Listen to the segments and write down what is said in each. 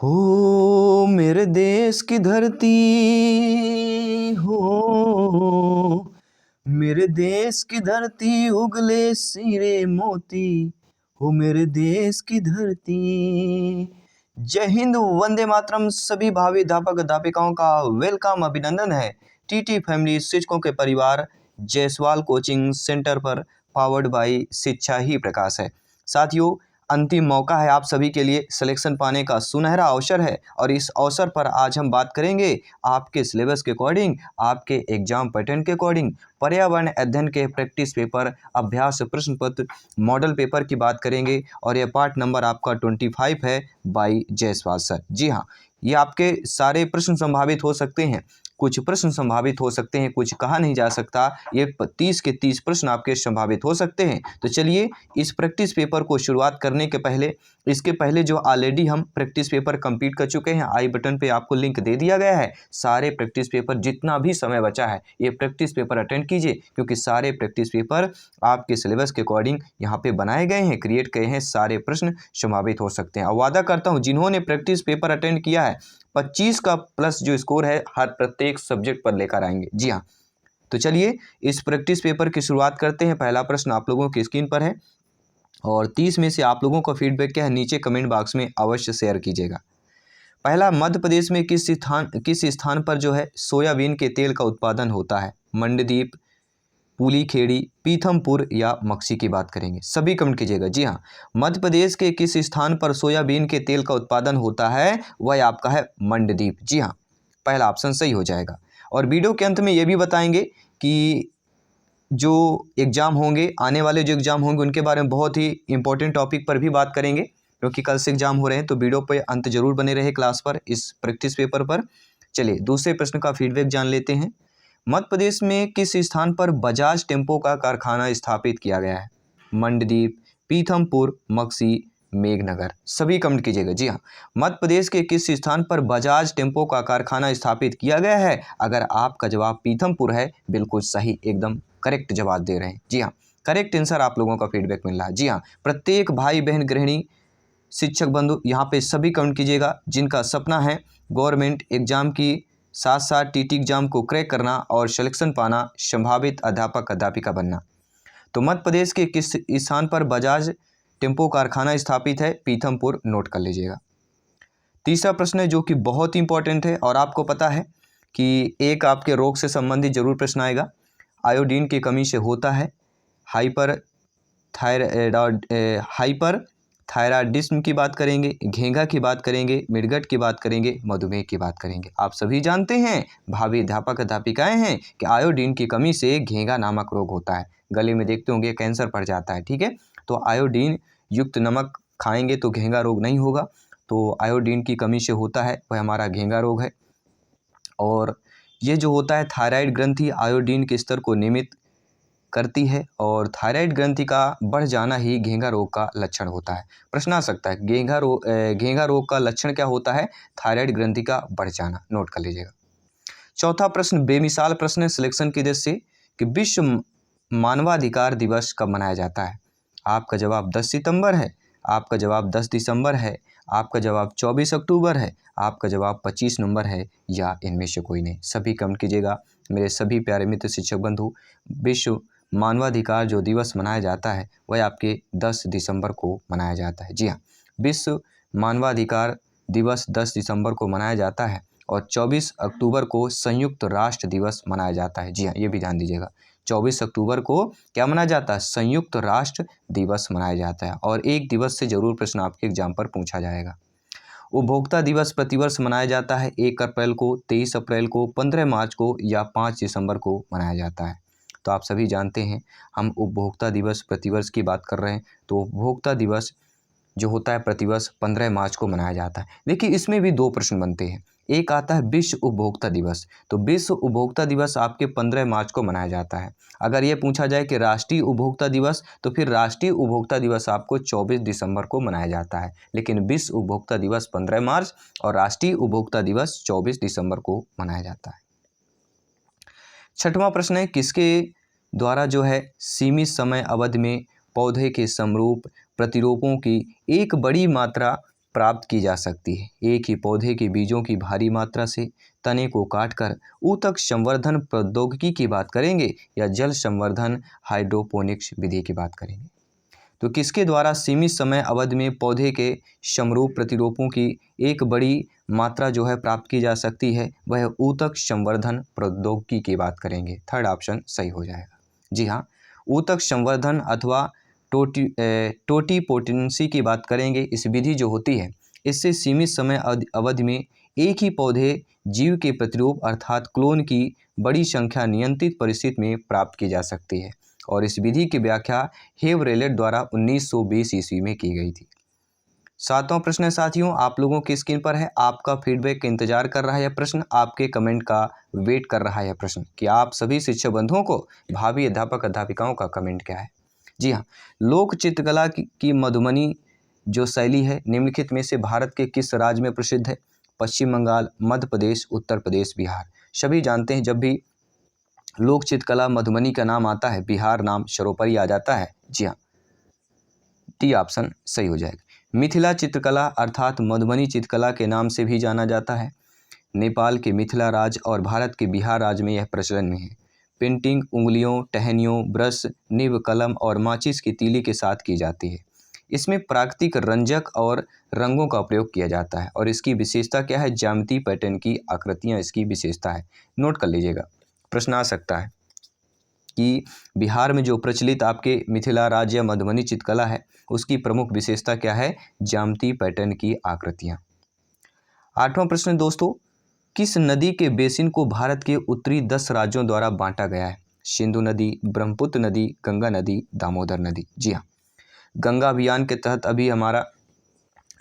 हो मेरे देश की धरती, हो मेरे देश की धरती, उगले सीरे मोती, हो मेरे देश की धरती। जय हिंद, वंदे मातरम। सभी भावी अध्यापक अध्यापिकाओं का वेलकम, अभिनंदन है टीटी फैमिली शिक्षकों के परिवार जायसवाल कोचिंग सेंटर पर, पावर्ड बाय शिक्षा ही प्रकाश है। साथियों, अंतिम मौका है आप सभी के लिए, सिलेक्शन पाने का सुनहरा अवसर है और इस अवसर पर आज हम बात करेंगे आपके सिलेबस के अकॉर्डिंग, आपके एग्जाम पैटर्न के अकॉर्डिंग पर्यावरण अध्ययन के प्रैक्टिस पेपर, अभ्यास प्रश्न पत्र, मॉडल पेपर की बात करेंगे और यह पार्ट नंबर आपका 25 है बाई जायसवाल सर। जी हाँ, ये आपके सारे प्रश्न संभावित हो सकते हैं, कुछ प्रश्न संभावित हो सकते हैं, कुछ कहा नहीं जा सकता। ये 30 के 30 प्रश्न आपके संभावित हो सकते हैं। तो चलिए, इस प्रैक्टिस पेपर को शुरुआत करने के पहले, इसके पहले जो ऑलरेडी हम प्रैक्टिस पेपर कंप्लीट कर चुके हैं, आई बटन पे आपको लिंक दे दिया गया है। सारे प्रैक्टिस पेपर, जितना भी समय बचा है, ये प्रैक्टिस पेपर अटेंड कीजिए, क्योंकि सारे प्रैक्टिस पेपर आपके सिलेबस के अकॉर्डिंग यहाँ पे बनाए गए हैं, क्रिएट किए हैं। सारे प्रश्न संभावित हो सकते हैं और वादा करता हूँ जिन्होंने प्रैक्टिस पेपर अटेंड किया है 25 का प्लस जो स्कोर है हर प्रत्येक सब्जेक्ट पर लेकर आएंगे। जी हाँ, तो चलिए इस प्रैक्टिस पेपर की शुरुआत करते हैं। पहला प्रश्न आप लोगों की स्क्रीन पर है और 30 में से आप लोगों का फीडबैक क्या है नीचे कमेंट बॉक्स में अवश्य शेयर कीजिएगा। पहला, मध्य प्रदेश में किस स्थान पर जो है सोयाबीन के तेल का उत्पादन होता है? मंडदीप, पुलीखेड़ी, पीथमपुर या मक्सी की बात करेंगे। सभी कमेंट कीजिएगा। जी हाँ, मध्य प्रदेश के किस स्थान पर सोयाबीन के तेल का उत्पादन होता है? वह आपका है मंडदीप। जी हाँ, पहला ऑप्शन सही हो जाएगा। और वीडियो के अंत में ये भी बताएंगे कि जो एग्ज़ाम होंगे, आने वाले जो एग्ज़ाम होंगे, उनके बारे में बहुत ही इंपॉर्टेंट टॉपिक पर भी बात करेंगे, क्योंकि कल से एग्ज़ाम हो रहे हैं। तो वीडियो पे अंत जरूर बने रहे क्लास पर, इस प्रैक्टिस पेपर पर। चलिए दूसरे प्रश्न का फीडबैक जान लेते हैं। मध्य प्रदेश में किस स्थान पर बजाज टेम्पो का कारखाना स्थापित किया गया है? मंडदीप, पीथमपुर, मक्सी, मेघनगर। सभी कमेंट कीजिएगा। जी हाँ, मध्य प्रदेश के किस स्थान पर बजाज टेम्पो का कारखाना स्थापित किया गया है? अगर आपका जवाब पीथमपुर है, बिल्कुल सही, एकदम करेक्ट जवाब दे रहे हैं। जी हाँ, करेक्ट आंसर आप लोगों का फीडबैक मिल रहा है। जी हाँ, प्रत्येक भाई बहन गृहिणी शिक्षक बंधु यहाँ पे सभी कमेंट कीजिएगा जिनका सपना है गवर्नमेंट एग्जाम की साथ साथ टीटी एग्जाम को क्रैक करना और सिलेक्शन पाना, संभावित अध्यापक अध्यापिका बनना। तो मध्य प्रदेश के किस स्थान पर बजाज टेम्पो कारखाना स्थापित है? पीथमपुर, नोट कर लीजिएगा। तीसरा प्रश्न है जो कि बहुत इंपॉर्टेंट है और आपको पता है कि एक आपके रोग से संबंधित जरूर प्रश्न आएगा। आयोडीन की कमी से होता है हाइपर थायराइडिज्म की बात करेंगे, घेंघा की बात करेंगे, मिर्गट की बात करेंगे, मधुमेह की बात करेंगे। आप सभी जानते हैं, भावी अध्यापक अध्यापिकाएं हैं, कि आयोडीन की कमी से घेंघा नामक रोग होता है। गले में देखते होंगे कैंसर पड़ जाता है। ठीक है, तो आयोडीन युक्त नमक खाएंगे तो घेंघा रोग नहीं होगा। तो आयोडीन की कमी से होता है वह हमारा घेंघा रोग है। और ये जो होता है थायराइड ग्रंथि आयोडीन के स्तर को नियमित करती है और थायराइड ग्रंथि का बढ़ जाना ही घेंघा रोग का लक्षण होता है। प्रश्न आ सकता है घेंघा रोग का लक्षण क्या होता है? थायराइड ग्रंथि का बढ़ जाना, नोट कर लीजिएगा। चौथा प्रश्न बेमिसाल प्रश्न है सिलेक्शन की दृष्टि से कि विश्व मानवाधिकार दिवस कब मनाया जाता है? आपका जवाब 10 सितंबर है, आपका जवाब 10 दिसंबर है, आपका जवाब 24 अक्टूबर है, आपका जवाब 25 नवंबर है, या इनमें से कोई नहीं। सभी कमेंट कीजिएगा मेरे सभी प्यारे मित्र शिक्षक बंधु। विश्व मानवाधिकार जो दिवस मनाया जाता है वह आपके 10 दिसंबर को मनाया जाता है। जी हाँ, विश्व मानवाधिकार दिवस 10 दिसंबर को मनाया जाता है और 24 अक्टूबर को संयुक्त राष्ट्र दिवस मनाया जाता है। जी हाँ, ये भी ध्यान दीजिएगा, 24 अक्टूबर को क्या मनाया जाता है? संयुक्त राष्ट्र दिवस मनाया जाता है। और एक दिवस से जरूर प्रश्न आपके एग्जाम पर पूछा जाएगा। उपभोक्ता दिवस प्रतिवर्ष मनाया जाता है 1 अप्रैल को, 23 अप्रैल को, 15 मार्च को या 5 दिसंबर को मनाया जाता है। तो आप सभी जानते हैं हम उपभोक्ता दिवस प्रतिवर्ष की बात कर रहे हैं। तो उपभोक्ता दिवस जो होता है प्रतिवर्ष 15 मार्च को मनाया जाता है। देखिए इसमें भी दो प्रश्न बनते हैं। एक आता है विश्व उपभोक्ता दिवस, तो विश्व उपभोक्ता दिवस आपके 15 मार्च को मनाया जाता है। अगर ये पूछा जाए कि राष्ट्रीय उपभोक्ता दिवस, तो फिर राष्ट्रीय उपभोक्ता दिवस आपको 24 दिसंबर को मनाया जाता है। लेकिन विश्व उपभोक्ता दिवस 15 मार्च और राष्ट्रीय उपभोक्ता दिवस 24 दिसंबर को मनाया जाता है। छठवां प्रश्न है किसके द्वारा जो है सीमित समय अवधि में पौधे के समरूप प्रतिरूपों की एक बड़ी मात्रा प्राप्त की जा सकती है? एक ही पौधे के बीजों की भारी मात्रा से, तने को काटकर, ऊतक संवर्धन प्रौद्योगिकी की बात करेंगे या जल संवर्धन हाइड्रोपोनिक्स विधि की बात करेंगे? तो किसके द्वारा सीमित समय अवधि में पौधे के समरूप प्रतिरूपों की एक बड़ी मात्रा जो है प्राप्त की जा सकती है, वह ऊतक संवर्धन प्रौद्योगिकी की बात करेंगे। थर्ड ऑप्शन सही हो जाएगा। जी हाँ, ऊतक संवर्धन अथवा टोटीपोटेंसी की बात करेंगे। इस विधि जो होती है, इससे सीमित समय अवधि में एक ही पौधे जीव के प्रतिरूप अर्थात क्लोन की बड़ी संख्या नियंत्रित परिस्थिति में प्राप्त की जा सकती है और इस विधि की व्याख्या हेव रेलेट द्वारा 1920 ईस्वी में की गई थी। सातवां प्रश्न है साथियों, आप लोगों की स्क्रीन पर है, आपका फीडबैक का इंतजार कर रहा है यह प्रश्न, आपके कमेंट का वेट कर रहा है यह प्रश्न कि आप सभी शिक्षक बंधुओं को भावी अध्यापक अध्यापिकाओं का कमेंट क्या है। जी हाँ, लोक चित्रकला की मधुबनी जो शैली है निम्नलिखित में से भारत के किस राज्य में प्रसिद्ध है? पश्चिम बंगाल, मध्य प्रदेश, उत्तर प्रदेश, बिहार। सभी जानते हैं जब भी लोक चित्रकला मधुबनी का नाम आता है, बिहार नाम सर्वोपरि आ जाता है। जी हाँ, डी ऑप्शन सही हो जाएगा। मिथिला चित्रकला अर्थात मधुबनी चित्रकला के नाम से भी जाना जाता है। नेपाल के मिथिला राज्य और भारत के बिहार राज्य में यह प्रचलन में है। पेंटिंग उंगलियों, टहनियों, ब्रश, निब, कलम और माचिस की तीली के साथ की जाती है। इसमें प्राकृतिक रंजक और रंगों का प्रयोग किया जाता है और इसकी विशेषता क्या है? ज्यामिति पैटर्न की आकृतियाँ इसकी विशेषता है। नोट कर लीजिएगा, प्रश्न आ सकता है कि बिहार में जो प्रचलित आपके मिथिला राज्य या मधुबनी चित्रकला है उसकी प्रमुख विशेषता क्या है? ज्यामिति पैटर्न की आकृतियाँ। आठवां प्रश्न दोस्तों, किस नदी के बेसिन को भारत के उत्तरी 10 राज्यों द्वारा बांटा गया है? सिंधु नदी, ब्रह्मपुत्र नदी, गंगा नदी, दामोदर नदी। जी हाँ, गंगा अभियान के तहत अभी हमारा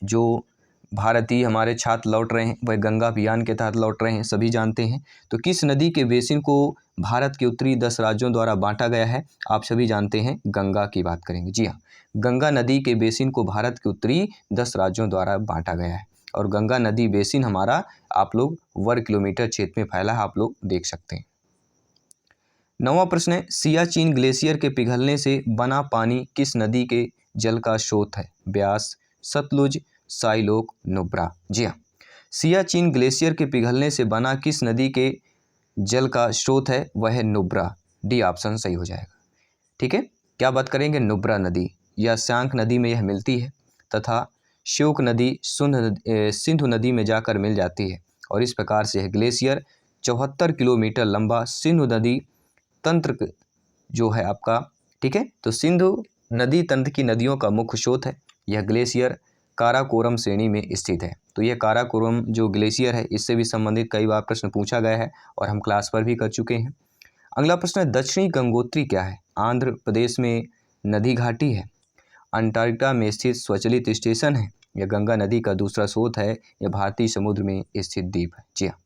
जो भारतीय हमारे छात्र लौट रहे हैं वह गंगा अभियान के तहत लौट रहे हैं, सभी जानते हैं। तो किस नदी के बेसिन को भारत के उत्तरी 10 राज्यों द्वारा बांटा गया है? आप सभी जानते हैं गंगा की बात करेंगे। जी हाँ, गंगा नदी के बेसिन को भारत के उत्तरी 10 राज्यों द्वारा बांटा गया है और गंगा नदी बेसिन हमारा आप लोग वर्ग किलोमीटर क्षेत्र में फैला है, आप लोग देख सकते हैं। नौवां प्रश्न है, सियाचिन ग्लेशियर के पिघलने से बना पानी किस नदी के जल का स्रोत है? ब्यास, सतलुज, साइलोक, नुब्रा। जी हाँ, सियाचिन ग्लेशियर के पिघलने से बना किस नदी के जल का स्रोत है? वह है नुब्रा। डी ऑप्शन सही हो जाएगा। ठीक है, क्या बात करेंगे? नुब्रा नदी या स्यांक नदी में यह मिलती है तथा श्योक नदी सिंधु नदी में जाकर मिल जाती है और इस प्रकार से यह ग्लेशियर 74 किलोमीटर लंबा सिंधु नदी तंत्र जो है आपका, ठीक है, तो सिंधु नदी तंत्र की नदियों का मुख्य स्रोत है। यह ग्लेशियर काराकोरम श्रेणी में स्थित है। तो यह काराकोरम जो ग्लेशियर है इससे भी संबंधित कई बार प्रश्न पूछा गया है और हम क्लास पर भी कर चुके हैं। अगला प्रश्न है, दक्षिणी गंगोत्री क्या है? आंध्र प्रदेश में नदी घाटी है, अंटार्कटिका में स्थित स्वचालित स्टेशन है, यह गंगा नदी का दूसरा स्रोत है, यह भारतीय समुद्र में स्थित द्वीप है। जी हाँ,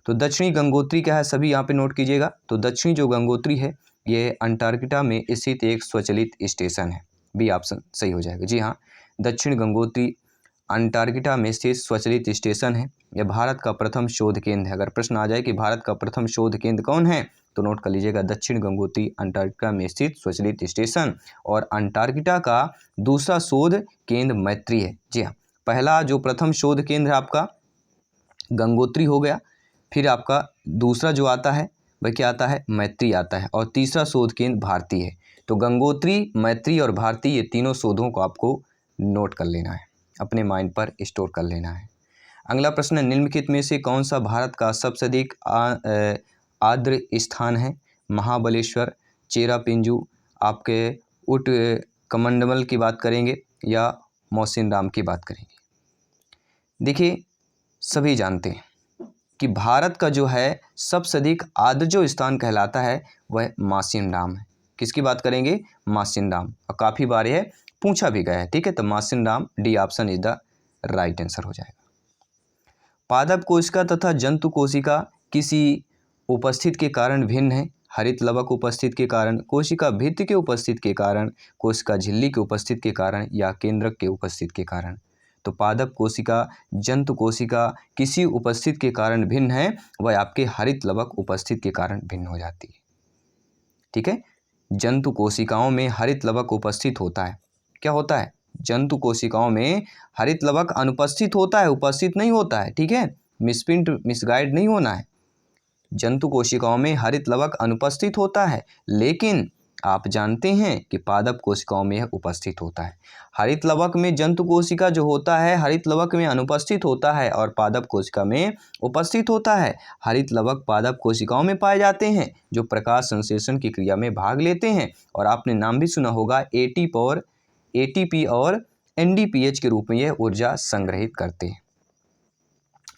तो दक्षिणी गंगोत्री क्या है सभी यहाँ पे नोट कीजिएगा। तो दक्षिणी जो गंगोत्री है ये अंटार्कटिका में स्थित एक स्वचालित स्टेशन है। बी ऑप्शन सही हो जाएगा। जी हाँ, दक्षिण गंगोत्री अंटार्कटिका में स्थित स्वचालित स्टेशन है। यह भारत का प्रथम शोध केंद्र है। अगर प्रश्न आ जाए कि भारत का प्रथम शोध केंद्र कौन है तो नोट कर लीजिएगा, दक्षिण गंगोत्री अंटार्कटिका में स्थित स्वचालित स्टेशन। और अंटार्कटिका का दूसरा शोध केंद्र मैत्री है। जी हाँ, पहला जो प्रथम शोध केंद्र है आपका गंगोत्री हो गया, फिर आपका दूसरा जो आता है वह क्या आता है? मैत्री आता है और तीसरा शोध केंद्र भारती है। तो गंगोत्री, मैत्री और भारती ये तीनों शोधों को आपको नोट कर लेना है, अपने माइंड पर स्टोर कर लेना है। अगला प्रश्न है, निम्नलिखित में से कौन सा भारत का सबसे अधिक आर्द्र स्थान है? महाबलेश्वर, चेरापूंजी, आपके उट कमंडल की बात करेंगे या मौसिनराम की बात करेंगे? देखिए, सभी जानते हैं कि भारत का जो है सबसे अधिक आर्द्र जो स्थान कहलाता है वह मासिनराम है। किसकी बात करेंगे? मासिनराम। और काफ़ी बार यह पूछा भी गया है। ठीक है, तो Mawsynram D option is the right answer हो जाएगा। पादप कोशिका तथा जंतु कोशिका किसी उपस्थित के कारण भिन्न है। हरित लवक उपस्थित के कारण, कोशिका भित्ति के उपस्थित के कारण, कोशिका झिल्ली के उपस्थित के कारण या केंद्रक के उपस्थित के कारण। तो पादप कोशिका जंतु कोशिका किसी उपस्थित के कारण भिन्न है, वह आपके हरित लवक उपस्थित के कारण भिन्न हो जाती है। ठीक है, जंतु कोशिकाओं में हरित लवक उपस्थित होता है। क्या होता है? जंतु कोशिकाओं में हरित लवक अनुपस्थित होता है, उपस्थित नहीं होता है। ठीक है, मिसप्रिंट मिसगाइड नहीं होना है। जंतु कोशिकाओं में हरित लवक अनुपस्थित होता है, लेकिन आप जानते हैं कि पादप कोशिकाओं में यह उपस्थित होता है। हरित लवक में जंतु कोशिका जो होता है हरित लवक में अनुपस्थित होता है और पादप कोशिका में उपस्थित होता है। हरित लवक पादप कोशिकाओं में पाए जाते हैं जो प्रकाश संश्लेषण की क्रिया में भाग लेते हैं, और आपने नाम भी सुना होगा एटीपी और एनडीपीएच के रूप में यह ऊर्जा संग्रहित करते हैं।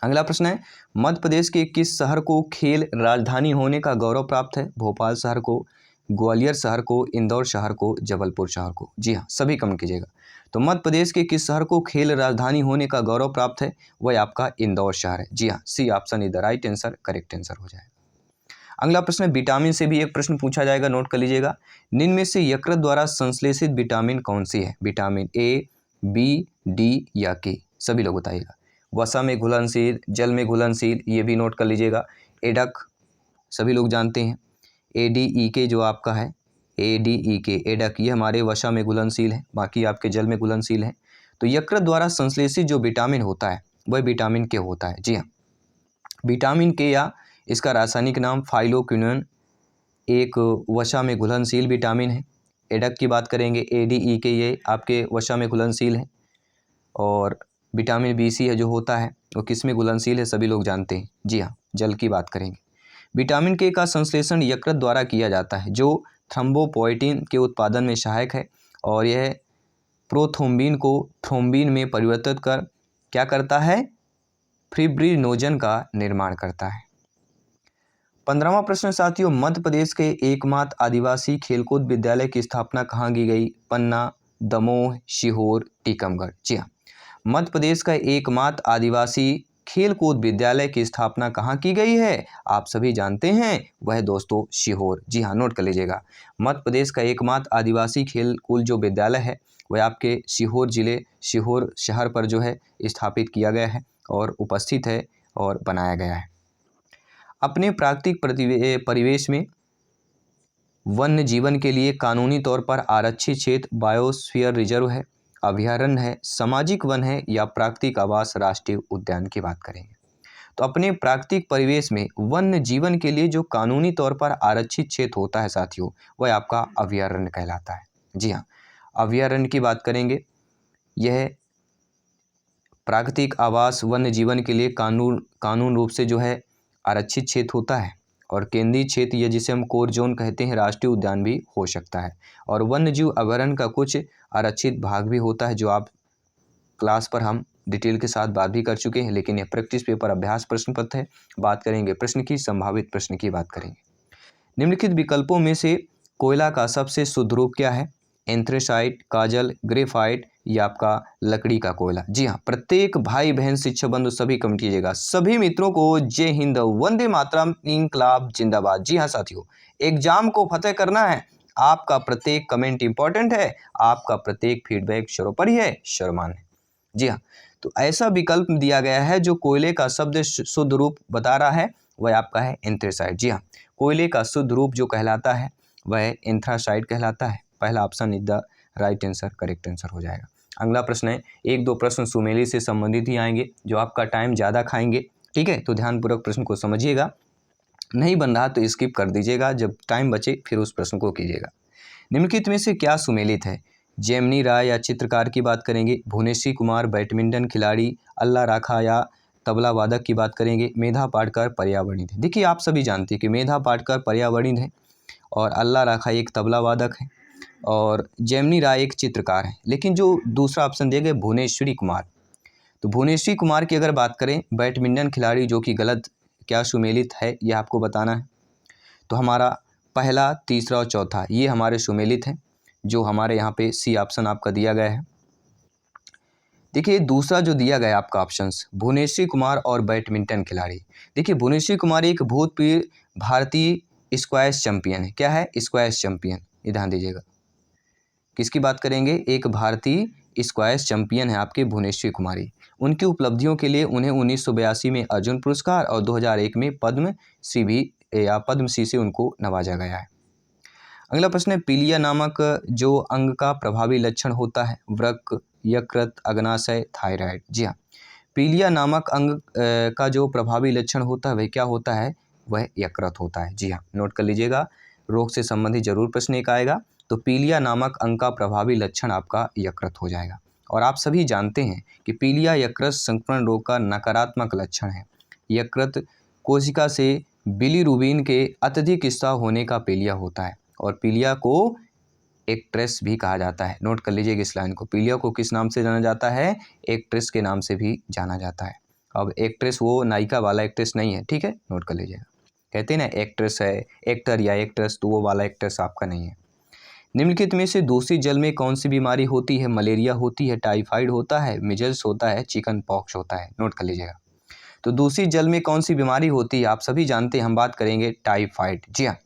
अगला प्रश्न है, मध्य प्रदेश के किस शहर को खेल राजधानी होने का गौरव प्राप्त है? भोपाल शहर को, ग्वालियर शहर को, इंदौर शहर को, जबलपुर शहर को? जी हाँ, सभी कमेंट कीजिएगा। तो मध्य प्रदेश के किस शहर को खेल राजधानी होने का गौरव प्राप्त है? वह आपका इंदौर शहर है। जी हाँ, C option is the right answer, correct answer हो जाएगा। अगला प्रश्न है, विटामिन से भी एक प्रश्न पूछा जाएगा, नोट कर लीजिएगा। निम्न में से यकृत द्वारा संश्लेषित विटामिन कौन सी है? विटामिन ए, बी, डी या के? सभी लोग बताइएगा। वसा में घुलनशील, जल में घुलनशील, ये भी नोट कर लीजिएगा। एडक सभी लोग जानते हैं। ADEK जो आपका है ADEK एडक, ये हमारे वसा में घुलनशील है, बाकी आपके जल में घुलनशील है। तो यकृत द्वारा संश्लेषित जो विटामिन होता है वह विटामिन के होता है। जी हाँ, विटामिन के या इसका रासायनिक नाम फाइलोक्विनोन एक वसा में घुलनशील विटामिन है। एडक की बात करेंगे ADEK, ये आपके वसा में घुलनशील है। और विटामिन BC है जो होता है वो किस में घुलनशील है? सभी लोग जानते हैं। जी हाँ, जल की बात करेंगे। विटामिन के का संश्लेषण यकृत द्वारा किया जाता है जो थ्रोम्बोपोएटिन के उत्पादन में सहायक है, और यह प्रोथ्रोम्बिन को थ्रोम्बिन में परिवर्तित कर क्या करता है? फिब्रिनोजन का निर्माण करता है। 15वां प्रश्न साथियों, मध्य प्रदेश के एकमात्र आदिवासी खेलकूद विद्यालय की स्थापना कहाँ की गई? पन्ना, दमोह, सीहोर, टीकमगढ़? जी हाँ, मध्य प्रदेश का एकमात्र आदिवासी खेलकूद विद्यालय की स्थापना कहाँ की गई है? आप सभी जानते हैं, वह दोस्तों सीहोर। जी हाँ, नोट कर लीजिएगा। मध्य प्रदेश का एकमात्र आदिवासी खेलकूद जो विद्यालय है वह आपके सीहोर जिले, सीहोर शहर पर जो है स्थापित किया गया है और उपस्थित है और बनाया गया है। अपने प्राकृतिक परिवेश में वन्य जीवन के लिए कानूनी तौर पर आरक्षित क्षेत्र बायोस्फीयर रिजर्व है, अभयारण्य है, सामाजिक वन है या प्राकृतिक आवास राष्ट्रीय उद्यान की बात करेंगे। तो अपने प्राकृतिक परिवेश में वन्य जीवन के लिए जो कानूनी तौर पर आरक्षित क्षेत्र होता है साथियों, वह आपका अभयारण्य कहलाता है। जी हाँ, अभयारण्य की बात करेंगे, यह प्राकृतिक आवास वन्य जीवन के लिए कानून रूप से जो है आरक्षित क्षेत्र होता है, और केंद्रीय क्षेत्र या जिसे हम कोर जोन कहते हैं राष्ट्रीय उद्यान भी हो सकता है। और वन्यजीव अभयारण्य का कुछ आरक्षित भाग भी होता है जो आप क्लास पर हम डिटेल के साथ बात भी कर चुके हैं, लेकिन यह प्रैक्टिस पेपर अभ्यास प्रश्न पत्र है। बात करेंगे प्रश्न की, संभावित प्रश्न की बात करेंगे। निम्नलिखित विकल्पों में से कोयला का सबसे शुद्ध रूप क्या है? एंथ्रेसाइट, काजल, ग्रेफाइट या आपका लकड़ी का कोयला? जी हाँ, प्रत्येक भाई बहन शिक्षक बंधु सभी कमेंट कीजिएगा। सभी मित्रों को जय हिंद, वंदे मातरम, इंकलाब जिंदाबाद। जी हाँ साथियों, एग्जाम को फतेह करना है, आपका प्रत्येक कमेंट इंपॉर्टेंट है, आपका प्रत्येक फीडबैक सर्वोपरि है, सर्वमान्य है। जी हाँ, तो ऐसा विकल्प दिया गया है जो कोयले का शब्द शुद्ध रूप बता रहा है, वह आपका है एंथ्रेसाइट। जी हाँ, कोयले का शुद्ध रूप जो कहलाता है वह एंथ्रासाइट कहलाता है। पहला option is the right answer, correct answer हो जाएगा। अगला प्रश्न है, एक दो प्रश्न सुमेली से संबंधित ही आएंगे जो आपका टाइम ज़्यादा खाएंगे। ठीक है, तो ध्यानपूर्वक प्रश्न को समझिएगा, नहीं बन रहा तो स्किप कर दीजिएगा, जब टाइम बचे फिर उस प्रश्न को कीजिएगा। निम्नलिखित में से क्या सुमेलित है? जेमिनी राय या चित्रकार की बात करेंगे, भुवनेश्वरी कुमार बैडमिंटन खिलाड़ी, अल्लाह राखा या तबला वादक की बात करेंगे, मेधा पाटकर पर्यावरणिक है। देखिए आप सभी जानते हैं कि मेधा पाटकर पर्यावरणिक है और अल्लाह राखा एक तबला वादक है और जेमिनी राय एक चित्रकार है। लेकिन जो दूसरा ऑप्शन दिया गया भुवनेश्वरी कुमार, तो भुवनेश्वरी कुमार की अगर बात करें बैडमिंटन खिलाड़ी, जो कि गलत, क्या सुमेलित है यह आपको बताना है। तो हमारा पहला, तीसरा और चौथा ये हमारे सुमेलित हैं, जो हमारे यहाँ पे सी ऑप्शन आपका दिया गया है। देखिए दूसरा जो दिया गया आपका ऑप्शंस भुवनेश्वरी कुमार और बैडमिंटन खिलाड़ी, देखिए भुवनेश्वरी कुमार एक भूतपूर्व भारतीय स्क्वैश चैंपियन है। क्या है? स्क्वैश चैंपियन, ये ध्यान दीजिएगा। किसकी बात करेंगे? एक भारतीय स्क्वैश चैंपियन है आपके भुवनेश्वरी कुमारी। उनकी उपलब्धियों के लिए उन्हें 1982 में अर्जुन पुरस्कार और 2001 में पद्मश्री से उनको नवाजा गया है। अगला प्रश्न है पीलिया नामक जो अंग का प्रभावी लक्षण होता है, वृक्क, यकृत, अग्नाशय, थायराइड। जी हाँ, पीलिया नामक अंग का जो प्रभावी लक्षण होता है वह क्या होता है, वह यकृत होता है। जी हाँ, नोट कर लीजिएगा, रोग से संबंधित जरूर प्रश्न एक आएगा। तो पीलिया नामक अंग का प्रभावी लक्षण आपका यकृत हो जाएगा। और आप सभी जानते हैं कि पीलिया यकृत संक्रमण रोग का नकारात्मक लक्षण है। यकृत कोशिका से बिलीरुबिन के अत्यधिक स्राव होने का पीलिया होता है और पीलिया को एक्ट्रेस भी कहा जाता है। नोट कर लीजिएगा इस लाइन को, पीलिया को किस नाम से जाना जाता है, एक्ट्रेस के नाम से भी जाना जाता है। अब एक्ट्रेस वो नायिका वाला एक्ट्रेस नहीं है, ठीक है, नोट कर लीजिएगा। कहते हैं ना एक्ट्रेस है, एक्टर या एक्ट्रेस, तो वो वाला एक्ट्रेस आपका नहीं है। निम्नलिखित में से दूषित जल में कौन सी बीमारी होती है, मलेरिया होती है, टाइफाइड होता है, मिजल्स होता है, चिकन पॉक्स होता है। नोट कर लीजिएगा। तो दूषित जल में कौन सी बीमारी होती है, आप सभी जानते हैं, हम बात करेंगे टाइफाइड। जी हाँ,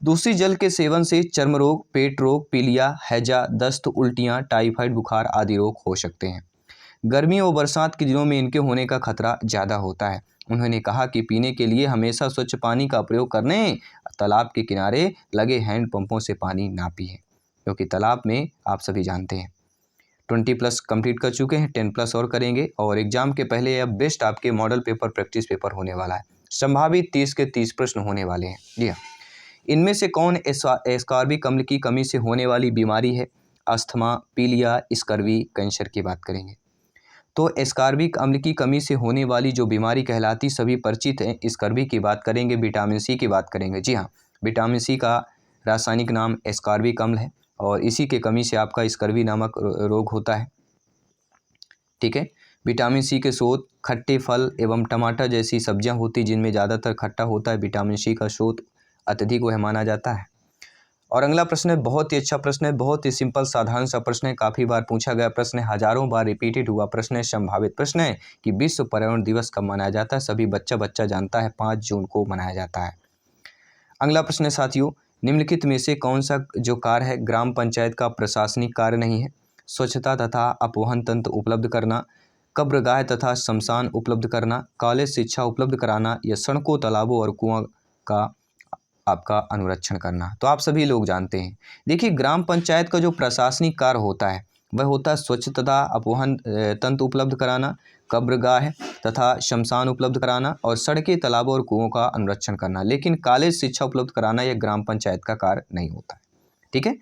दूषित जल के सेवन से चर्म रोग, पेट रोग, पीलिया, हैजा, दस्त, उल्टियाँ, टाइफाइड बुखार आदि रोग हो सकते हैं। गर्मी और बरसात के दिनों में इनके होने का खतरा ज़्यादा होता है। उन्होंने कहा कि पीने के लिए हमेशा स्वच्छ पानी का प्रयोग करने, तालाब के किनारे लगे हैंड पंपों से पानी ना पिए, क्योंकि तालाब में आप सभी जानते हैं 20+ कंप्लीट कर चुके हैं, 10+ और करेंगे। और एग्जाम के पहले यह बेस्ट आपके मॉडल पेपर प्रैक्टिस पेपर होने वाला है। संभावित 30 के 30 प्रश्न होने वाले हैं। जी हाँ, इनमें से कौन एस्कॉर्बिक अम्ल की कमी से होने वाली बीमारी है, अस्थमा, पीलिया, स्कर्वी, कैंसर की बात करेंगे। तो एस्कॉर्बिक अम्ल की कमी से होने वाली जो बीमारी कहलाती सभी परिचित हैं, स्कर्वी की बात करेंगे, विटामिन सी की बात करेंगे। जी हाँ, विटामिन सी का रासायनिक नाम एस्कॉर्बिक अम्ल है और इसी के कमी से आपका स्कर्वी नामक रोग होता है। ठीक है, विटामिन सी के स्रोत खट्टे फल एवं टमाटर जैसी सब्जियां होती जिनमें ज़्यादातर खट्टा होता है। विटामिन सी का स्रोत अत्यधिक वह माना जाता है। और अगला प्रश्न है, बहुत ही अच्छा प्रश्न है, बहुत ही सिंपल साधारण सा प्रश्न है, काफ़ी बार पूछा गया प्रश्न है, हजारों बार रिपीटेड हुआ प्रश्न है, संभावित प्रश्न है कि विश्व पर्यावरण दिवस कब मनाया जाता है। सभी बच्चा जानता है, 5 जून को मनाया जाता है। अगला प्रश्न है साथियों, निम्नलिखित में से कौन सा जो कार्य है ग्राम पंचायत का प्रशासनिक कार्य नहीं है, स्वच्छता तथा अपवहन तंत्र उपलब्ध करना, कब्रगाह तथा शमशान उपलब्ध करना, कॉलेज शिक्षा उपलब्ध कराना, या सड़कों, तालाबों और कुआं का आपका अनुरक्षण करना। तो आप सभी लोग जानते हैं। देखिए, ग्राम पंचायत का जो प्रशासनिक कार्य होता है वह होता है स्वच्छ तथा अपवहन तंत्र उपलब्ध कराना, कब्रगाह तथा शमशान उपलब्ध कराना और सड़कें, तालाबों और कुओं का अनुरक्षण करना। लेकिन कॉलेज शिक्षा उपलब्ध कराना यह ग्राम पंचायत का कार्य नहीं होता है। ठीक है,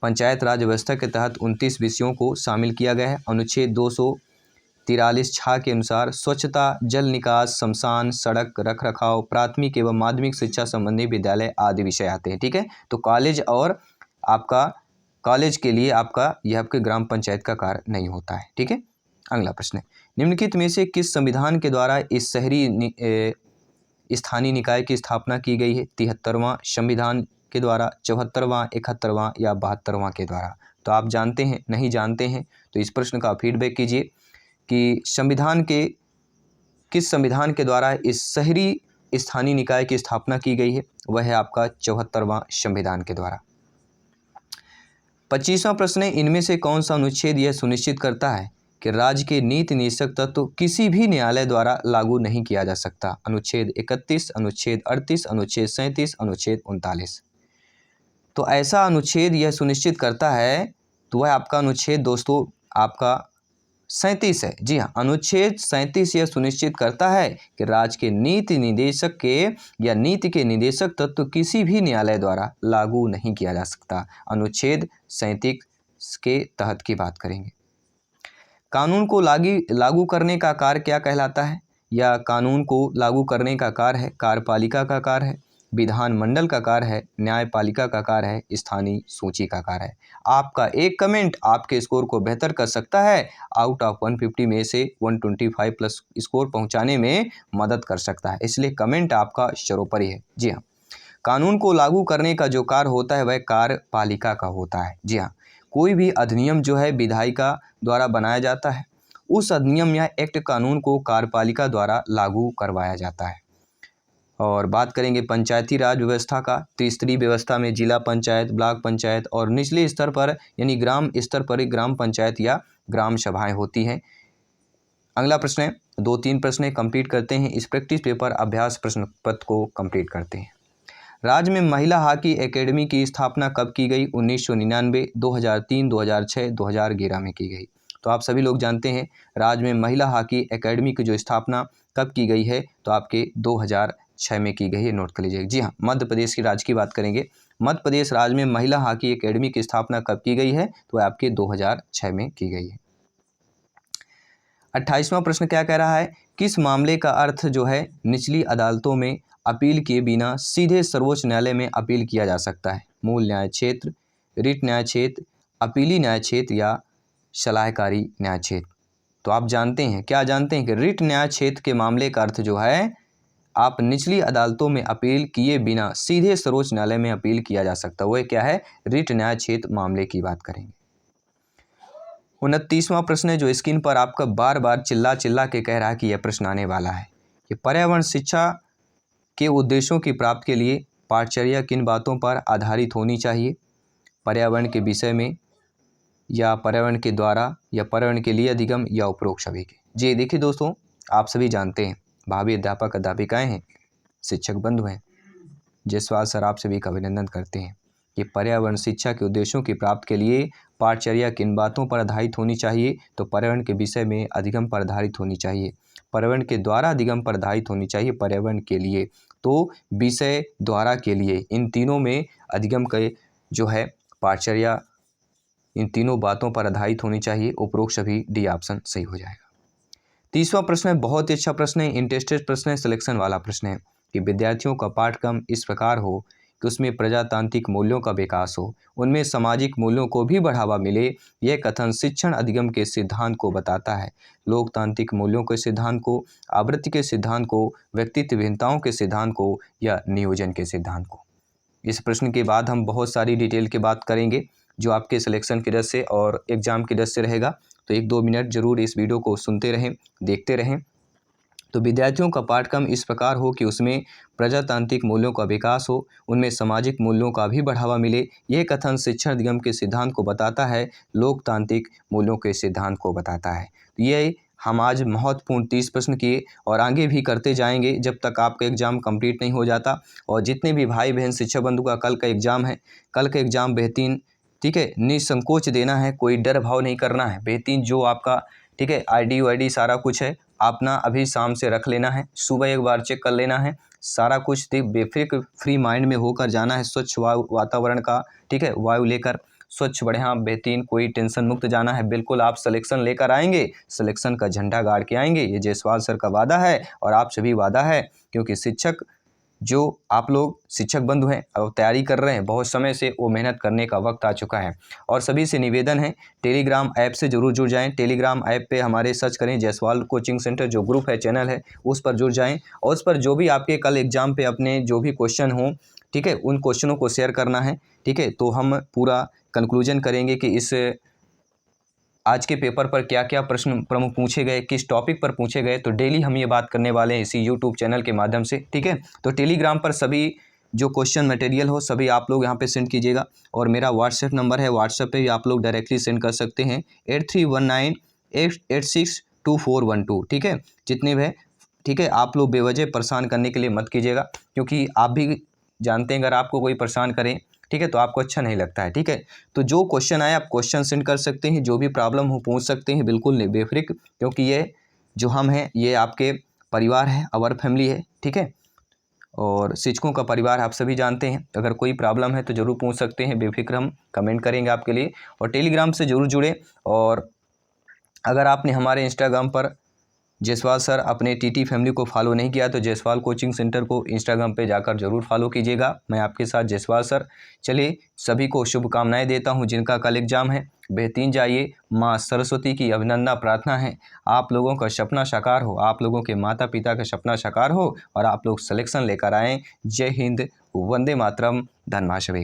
पंचायत राज व्यवस्था के तहत 29 विषयों को शामिल किया गया है। अनुच्छेद 243 के अनुसार स्वच्छता, जल निकास, शमशान, सड़क रख रखाव, प्राथमिक एवं माध्यमिक शिक्षा संबंधी विद्यालय आदि विषय आते हैं। ठीक है, तो कॉलेज और आपका कॉलेज के लिए आपका यह आपके ग्राम पंचायत का कार्य नहीं होता है। ठीक है, अगला प्रश्न है, निम्नलिखित में से किस संविधान के द्वारा इस शहरी स्थानीय निकाय की स्थापना की गई है, 73वां संविधान के द्वारा, 74वां, 71वां या 72वां के द्वारा। तो आप जानते हैं, नहीं जानते हैं तो इस प्रश्न का फीडबैक कीजिए कि किस संविधान के द्वारा इस शहरी स्थानीय निकाय की स्थापना की गई है, वह है आपका 74वां संविधान के द्वारा। 25वां प्रश्न है, इनमें से कौन सा अनुच्छेद यह सुनिश्चित करता है कि राज्य के नीति निदेशक तत्व किसी भी न्यायालय द्वारा लागू नहीं किया जा सकता। अनुच्छेद 31, अनुच्छेद 38, अनुच्छेद 37, अनुच्छेद 39। तो ऐसा अनुच्छेद यह सुनिश्चित करता है, तो वह आपका अनुच्छेद दोस्तों आपका 37 है। जी हाँ, अनुच्छेद 37 यह सुनिश्चित करता है कि राज्य के नीति निदेशक के या नीति के निदेशक तत्व किसी भी न्यायालय द्वारा लागू नहीं किया जा सकता। अनुच्छेद 37 के तहत की बात करेंगे। कानून को लागू करने का कार्य क्या कहलाता है, या कानून को लागू करने का कार्य है कार्यपालिका का कार्य है, विधानमंडल का कार्य है, न्यायपालिका का कार्य है, स्थानीय सूची का कार्य है। आपका एक कमेंट आपके स्कोर को बेहतर कर सकता है, आउट ऑफ 150 में से 125+ स्कोर पहुंचाने में मदद कर सकता है, इसलिए कमेंट आपका सर्वोपरि है। जी हाँ, कानून को लागू करने का जो कार्य होता है वह कार्यपालिका का होता है। जी हाँ, कोई भी अधिनियम जो है विधायिका द्वारा बनाया जाता है, उस अधिनियम या एक्ट कानून को कार्यपालिका द्वारा लागू करवाया जाता है। और बात करेंगे पंचायती राज व्यवस्था का, त्रिस्तरीय व्यवस्था में जिला पंचायत, ब्लॉक पंचायत और निचले स्तर पर यानी ग्राम स्तर पर एक ग्राम पंचायत या ग्राम सभाएं होती हैं। अगला प्रश्न है, 2-3 प्रश्न कंप्लीट करते हैं, इस प्रैक्टिस पेपर अभ्यास प्रश्न पत्र को कंप्लीट करते हैं। राज्य में महिला हॉकी एकेडमी की स्थापना कब की गई? 1999, 2003, 2006, 2011 में की गई। तो आप सभी लोग जानते हैं राज्य में महिला हॉकी एकेडमी की जो स्थापना कब की गई है, तो आपके 2006 में की गई है, नोट कर लीजिएगा। जी हाँ, मध्य प्रदेश की राज्य की बात करेंगे। मध्य प्रदेश राज्य में महिला हॉकी एकेडमी की स्थापना कब की गई है? तो आपके 2006 में की गई है। 28वां प्रश्न क्या कह रहा है? किस मामले का अर्थ जो है निचली अदालतों में अपील किए बिना सीधे सर्वोच्च न्यायालय में अपील किया जा सकता है? मूल न्याय क्षेत्र, रिट न्याय क्षेत्र, अपीली न्याय क्षेत्र या सलाहकारी न्याय क्षेत्र? तो आप जानते हैं, क्या जानते हैं कि रिट न्याय क्षेत्र के मामले का अर्थ जो है आप निचली अदालतों में अपील किए बिना सीधे सर्वोच्च न्यायालय में अपील किया जा सकता है, वह क्या है? रिट न्याय क्षेत्र मामले की बात करेंगे। 29वां प्रश्न है जो स्क्रीन पर आपका बार बार चिल्ला चिल्ला के कह रहा है कि यह प्रश्न आने वाला है कि पर्यावरण शिक्षा के उद्देश्यों की प्राप्ति के लिए पाठचर्या किन बातों पर आधारित होनी चाहिए? पर्यावरण के विषय में, या पर्यावरण के द्वारा, या पर्यावरण के लिए अधिगम, या उपरोक्त सभी के? जी देखिए दोस्तों, आप सभी जानते हैं, भावी अध्यापक अध्यापिकाएं हैं, शिक्षक बंधु हैं, जायसवाल सर आप सभी का अभिनंदन करते हैं कि पर्यावरण शिक्षा के उद्देश्यों की प्राप्ति के लिए पाठचर्या किन बातों पर आधारित होनी चाहिए? तो पर्यावरण के विषय में अधिगम पर आधारित होनी चाहिए, पर्यावरण के द्वारा अधिगम पर आधारित होनी चाहिए, पर्यावरण के लिए तो विषय द्वारा के लिए, इन तीनों में अधिगम के जो है पाठचर्या इन तीनों बातों पर आधारित होनी चाहिए, उपरोक्त सभी, डी ऑप्शन सही हो जाएगा। 30वां प्रश्न है, बहुत ही अच्छा प्रश्न है, इंटरेस्टेड प्रश्न है, सिलेक्शन वाला प्रश्न है कि विद्यार्थियों का पाठ्यक्रम इस प्रकार हो कि उसमें प्रजातांत्रिक मूल्यों का विकास हो, उनमें सामाजिक मूल्यों को भी बढ़ावा मिले। यह कथन शिक्षण अधिगम के सिद्धांत को बताता है। लोकतांत्रिक मूल्यों के सिद्धांत को, आवृत्ति के सिद्धांत को, व्यक्तित्व भिन्नताओं के सिद्धांत को, या नियोजन के सिद्धांत को? इस प्रश्न के बाद हम बहुत सारी डिटेल की बात करेंगे जो आपके सिलेक्शन की दृष्टि से और एग्जाम की दृष्टि से रहेगा। तो 1-2 मिनट जरूर इस वीडियो को सुनते रहें, देखते रहें। तो विद्यार्थियों का पाठ्यक्रम इस प्रकार हो कि उसमें प्रजातांत्रिक मूल्यों का विकास हो, उनमें सामाजिक मूल्यों का भी बढ़ावा मिले। यह कथन शिक्षण अधिगम के सिद्धांत को बताता है, लोकतांत्रिक मूल्यों के सिद्धांत को बताता है। तो ये हम आज महत्वपूर्ण 30 प्रश्न किए और आगे भी करते जाएंगे जब तक आपका एग्ज़ाम कंप्लीट नहीं हो जाता। और जितने भी भाई बहन शिक्षक बंधु का कल का एग्ज़ाम है, कल का एग्ज़ाम बेहतरीन, ठीक है, निसंकोच देना है, कोई डर भाव नहीं करना है, बेहतरीन जो आपका, ठीक है, ID वाईडी सारा कुछ है, अपना अभी शाम से रख लेना है, सुबह एक बार चेक कर लेना है, सारा कुछ बेफिक्र फ्री माइंड में होकर जाना है, स्वच्छ वातावरण का, ठीक है, वायु लेकर स्वच्छ बढ़िया बेहतरीन, कोई टेंशन मुक्त जाना है। बिल्कुल आप सिलेक्शन लेकर आएंगे, सिलेक्शन का झंडा गाड़ के आएंगे, ये जायसवाल सर का वादा है और आप सभी वादा है, क्योंकि शिक्षक जो आप लोग शिक्षक बंधु हैं और तैयारी कर रहे हैं बहुत समय से, वो मेहनत करने का वक्त आ चुका है। और सभी से निवेदन है, टेलीग्राम ऐप से जरूर जुड़ जाएं। टेलीग्राम ऐप पे हमारे सर्च करें जायसवाल कोचिंग सेंटर, जो ग्रुप है, चैनल है, उस पर जुड़ जाएं और उस पर जो भी आपके कल एग्जाम पे अपने जो भी क्वेश्चन हों, ठीक है, उन क्वेश्चनों को शेयर करना है, ठीक है। तो हम पूरा कंक्लूजन करेंगे कि इस आज के पेपर पर क्या क्या प्रश्न प्रमुख पूछे गए, किस टॉपिक पर पूछे गए, तो डेली हम ये बात करने वाले हैं इसी यूट्यूब चैनल के माध्यम से, ठीक है। तो टेलीग्राम पर सभी जो क्वेश्चन मटेरियल हो सभी आप लोग यहाँ पे सेंड कीजिएगा और मेरा व्हाट्सएप नंबर है, व्हाट्सएप पे भी आप लोग डायरेक्टली सेंड कर सकते हैं 831988622412, ठीक है। जितने भी, ठीक है, आप लोग बेवजह परेशान करने के लिए मत कीजिएगा, क्योंकि आप भी जानते हैं अगर आपको कोई परेशान करें, ठीक है, तो आपको अच्छा नहीं लगता है, ठीक है। तो जो क्वेश्चन आए आप क्वेश्चन सेंड कर सकते हैं, जो भी प्रॉब्लम हो पूछ सकते हैं, बिल्कुल नहीं बेफिक्र, क्योंकि ये जो हम हैं ये आपके परिवार है, आवर फैमिली है, ठीक है। और शिक्षकों का परिवार आप सभी जानते हैं, अगर कोई प्रॉब्लम है तो ज़रूर पूछ सकते हैं, बेफिक्र हम कमेंट करेंगे आपके लिए। और टेलीग्राम से ज़रूर जुड़े। और अगर आपने हमारे इंस्टाग्राम पर जायसवाल सर अपने TT फैमिली को फॉलो नहीं किया तो जायसवाल कोचिंग सेंटर को इंस्टाग्राम पे जाकर जरूर फॉलो कीजिएगा। मैं आपके साथ जायसवाल सर। चलिए, सभी को शुभकामनाएं देता हूं जिनका कल एग्जाम है, बेहतरीन जाइए। माँ सरस्वती की अभिनंदन प्रार्थना है, आप लोगों का सपना साकार हो, आप लोगों के माता पिता का सपना साकार हो और आप लोग सिलेक्शन लेकर आएँ। जय हिंद, वंदे मातरम, धन्यवाद सभी।